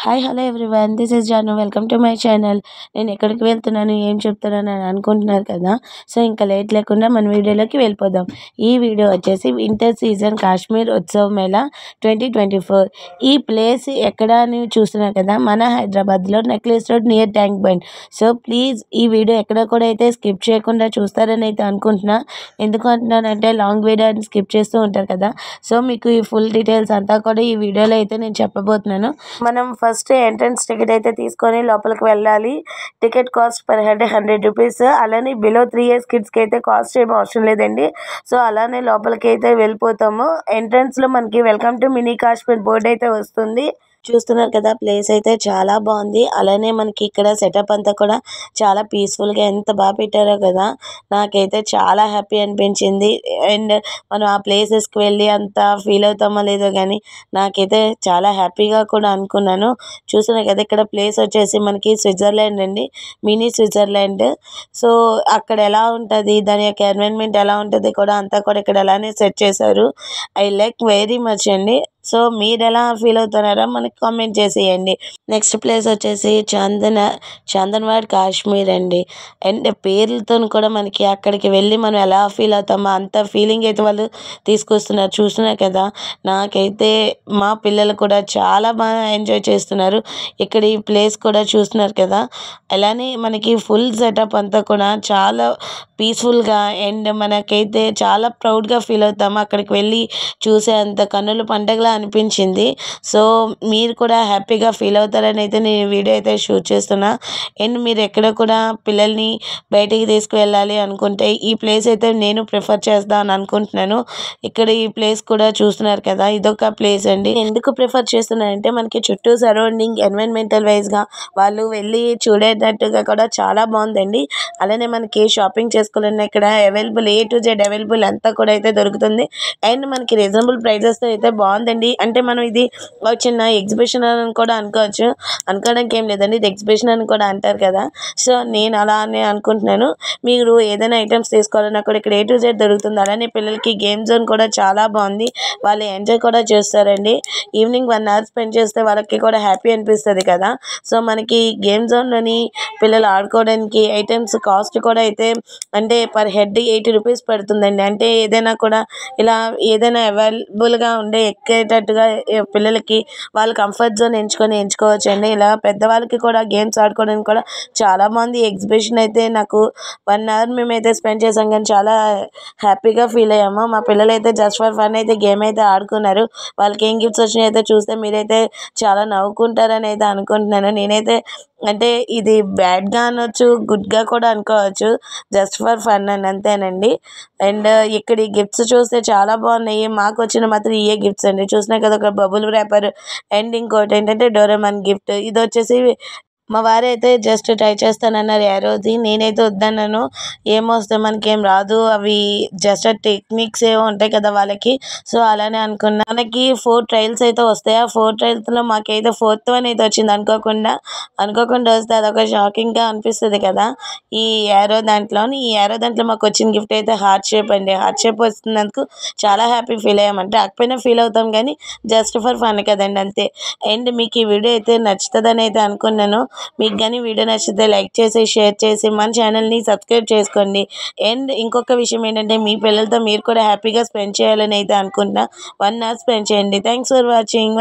Hi hello everyone, this is Janu. Welcome to my channel. నేను ఎక్కడికి వెళ్తున్నాను, ఏం చెప్తున్నాను అని అనుకుంటున్నారు కదా. సో ఇంకా లేట్ లేకుండా మన వీడియోలోకి వెళ్ళిపోదాం. ఈ వీడియో వచ్చేసి వింటర్ సీజన్ కాశ్మీర్ ఉత్సవ్ మేళా 2024. ఈ ప్లేస్ ఎక్కడ అని చూస్తున్నారు కదా, మన హైదరాబాద్లో necklace road near tank bund. So please ఈ వీడియో ఎక్కడ కూడా అయితే స్కిప్ చేయకుండా చూస్తారని అయితే అనుకుంటున్నా. ఎందుకు అంటున్నానంటే లాంగ్ వీడియో అని స్కిప్ చేస్తూ ఉంటారు కదా. సో మీకు ఈ ఫుల్ డీటెయిల్స్ అంతా కూడా ఈ వీడియోలో అయితే నేను చెప్పబోతున్నాను. మనం ఫస్ట్ ఎంట్రన్స్ టికెట్ అయితే తీసుకొని లోపలికి వెళ్ళాలి. Ticket cost per head 100 rupees. అలానే బిలో 3 years కిడ్స్కి అయితే కాస్ట్ ఏమీ అవసరం లేదండి. సో అలానే లోపలికి అయితే వెళ్ళిపోతాము. ఎంట్రన్స్లో మనకి welcome to mini Kashmir board అయితే వస్తుంది. చూస్తున్నారు కదా, ప్లేస్ అయితే చాలా బాగుంది. అలానే మనకి ఇక్కడ సెటప్ అంతా కూడా చాలా పీస్ఫుల్గా ఎంత బాగా పెట్టారో కదా. నాకైతే చాలా హ్యాపీ అనిపించింది. అండ్ మనం ఆ ప్లేసెస్కి వెళ్ళి అంత ఫీల్ అవుతామో లేదో కానీ నాకైతే చాలా హ్యాపీగా కూడా అనుకున్నాను. చూస్తున్నారు కదా, ఇక్కడ ప్లేస్ వచ్చేసి మనకి స్విట్జర్లాండ్ అండి, మినీ స్విట్జర్లాండ్. సో అక్కడ ఎలా ఉంటుంది, దాని యొక్క ఎన్విరాన్మెంట్ ఎలా ఉంటుంది కూడా అంతా కూడా ఇక్కడ అలానే సెట్ చేశారు. ఐ లైక్ వెరీ మచ్ అండి. సో మీరు ఎలా ఫీల్ అవుతున్నారో మనకి కామెంట్ చేసేయండి. నెక్స్ట్ ప్లేస్ వచ్చేసి చందన్వాడ్ కాశ్మీర్ అండి. అండ్ పేర్లతో కూడా మనకి అక్కడికి వెళ్ళి మనం ఎలా ఫీల్ అవుతామో అంత ఫీలింగ్ అయితే వాళ్ళు తీసుకొస్తున్నారు. చూస్తున్నారు కదా, నాకైతే మా పిల్లలు కూడా చాలా బాగా ఎంజాయ్ చేస్తున్నారు. ఇక్కడ ఈ ప్లేస్ కూడా చూస్తున్నారు కదా. అలానే మనకి ఫుల్ సెటప్ అంతా కూడా చాలా పీస్ఫుల్గా అండ్ మనకైతే చాలా ప్రౌడ్గా ఫీల్ అవుతాము అక్కడికి వెళ్ళి చూసే అంత కన్నుల పండగలా అనిపించింది. సో మీరు కూడా హ్యాపీగా ఫీల్ అవుతారని అయితే నేను వీడియో అయితే షూట్ చేస్తున్నా. అండ్ మీరు ఎక్కడ కూడా పిల్లల్ని బయటికి తీసుకువెళ్ళాలి అనుకుంటే ఈ ప్లేస్ అయితే నేను ప్రిఫర్ చేస్తాను అని అనుకుంటున్నాను. ఇక్కడ ఈ ప్లేస్ కూడా చూస్తున్నారు కదా, ఇదొక ప్లేస్ అండి. ఎందుకు ప్రిఫర్ చేస్తున్నానంటే మనకి చుట్టూ సరౌండింగ్ ఎన్విరాన్మెంటల్ వైజ్గా వాళ్ళు వెళ్ళి చూడేటట్టుగా కూడా చాలా బాగుందండి. అలానే మనకి షాపింగ్ చేసుకోవాలన్నా ఇక్కడ available A to Z available అంతా కూడా అయితే దొరుకుతుంది. అండ్ మనకి రీజనబుల్ ప్రైజెస్తో అయితే బాగుందండి. అంటే మనం ఇది ఒక చిన్న ఎగ్జిబిషన్ అని కూడా అనుకోవచ్చు. అనుకోవడానికి ఏం లేదండి, ఇది ఎగ్జిబిషన్ అని కూడా అంటారు కదా. సో నేను అలానే అనుకుంటున్నాను. మీరు ఏదైనా ఐటమ్స్ తీసుకోవాలన్నా కూడా ఇక్కడ A to Z దొరుకుతుంది. అలానే పిల్లలకి గేమ్ జోన్ కూడా చాలా బాగుంది. వాళ్ళు ఎంజాయ్ కూడా చేస్తారండి. ఈవినింగ్ 1 hour స్పెండ్ చేస్తే వాళ్ళకి కూడా హ్యాపీ అనిపిస్తుంది కదా. సో మనకి గేమ్ జోన్లోని పిల్లలు ఆడుకోవడానికి ఐటమ్స్ కాస్ట్ కూడా అయితే అంటే పర్ హెడ్ 80 రూపీస్ పడుతుందండి. అంటే ఏదైనా కూడా ఇలా ఏదైనా అవైలబుల్గా ఉండే ఎక్కేటట్టుగా పిల్లలకి వాళ్ళ కంఫర్ట్ జోన్ ఎంచుకోవచ్చు అండి. ఇలా పెద్దవాళ్ళకి కూడా గేమ్స్ ఆడుకోవడానికి కూడా చాలా బాగుంది. ఎగ్జిబిషన్ అయితే నాకు 1 hour మేమైతే స్పెండ్ చేసాం కానీ చాలా హ్యాపీగా ఫీల్ అయ్యాము. మా పిల్లలు అయితే జస్ట్ ఫర్ ఫన్ అయితే గేమ్ అయితే ఆడుకున్నారు. వాళ్ళకి ఏం గిఫ్ట్స్ వచ్చినాయి అయితే చూస్తే మీరైతే చాలా నవ్వుకుంటారని అయితే అనుకుంటున్నాను. నేనైతే అంటే ఇది బ్యాడ్గా అనొచ్చు, గుడ్గా కూడా అనుకోవచ్చు. జస్ట్ ఫర్ ఫన్ అని అంతేనండి. అండ్ ఇక్కడ ఈ గిఫ్ట్స్ చూస్తే చాలా బాగున్నాయి. మాకు వచ్చిన మాత్రం ఇయే గిఫ్ట్స్ అండి. చూసినా కదా, ఒక బబుల్ ర్యాపర్ అండ్ ఇంకోటి ఏంటంటే డోరేమాన్ గిఫ్ట్. ఇది వచ్చేసి మా వారు అయితే జస్ట్ ట్రై చేస్తానన్నారు యారోది. నేనైతే వద్దన్నాను. ఏమొస్తే మనకేం రాదు, అవి జస్ట్ టెక్నిక్స్ ఏవో ఉంటాయి కదా వాళ్ళకి. సో అలానే అనుకున్నా. మనకి 4 ట్రయల్స్ అయితే వస్తాయి. ఆ 4 ట్రయల్స్లో మాకైతే 4th one అయితే వచ్చింది. అనుకోకుండా వస్తే అదొక షాకింగ్గా అనిపిస్తుంది కదా. ఈ యారో దాంట్లో మాకు వచ్చిన గిఫ్ట్ అయితే హార్ట్ షేప్ అండి. హార్ట్ షేప్ వస్తున్నందుకు చాలా హ్యాపీ ఫీల్ అయ్యామంటే రాకపోయినా ఫీల్ అవుతాం కానీ జస్ట్ ఫర్ ఫన్ కదండి, అంతే. అండ్ మీకు ఈ వీడియో అయితే నచ్చుతుందని అయితే అనుకున్నాను. మీకు కానీ వీడియో నచ్చితే లైక్ చేసి షేర్ చేసి మన ఛానల్ని సబ్స్క్రైబ్ చేసుకోండి. అండ్ ఇంకొక విషయం ఏంటంటే మీ పిల్లలతో మీరు కూడా హ్యాపీగా స్పెండ్ చేయాలని అయితే అనుకుంటున్నా. 1 hour స్పెండ్ చేయండి. Thanks for watching.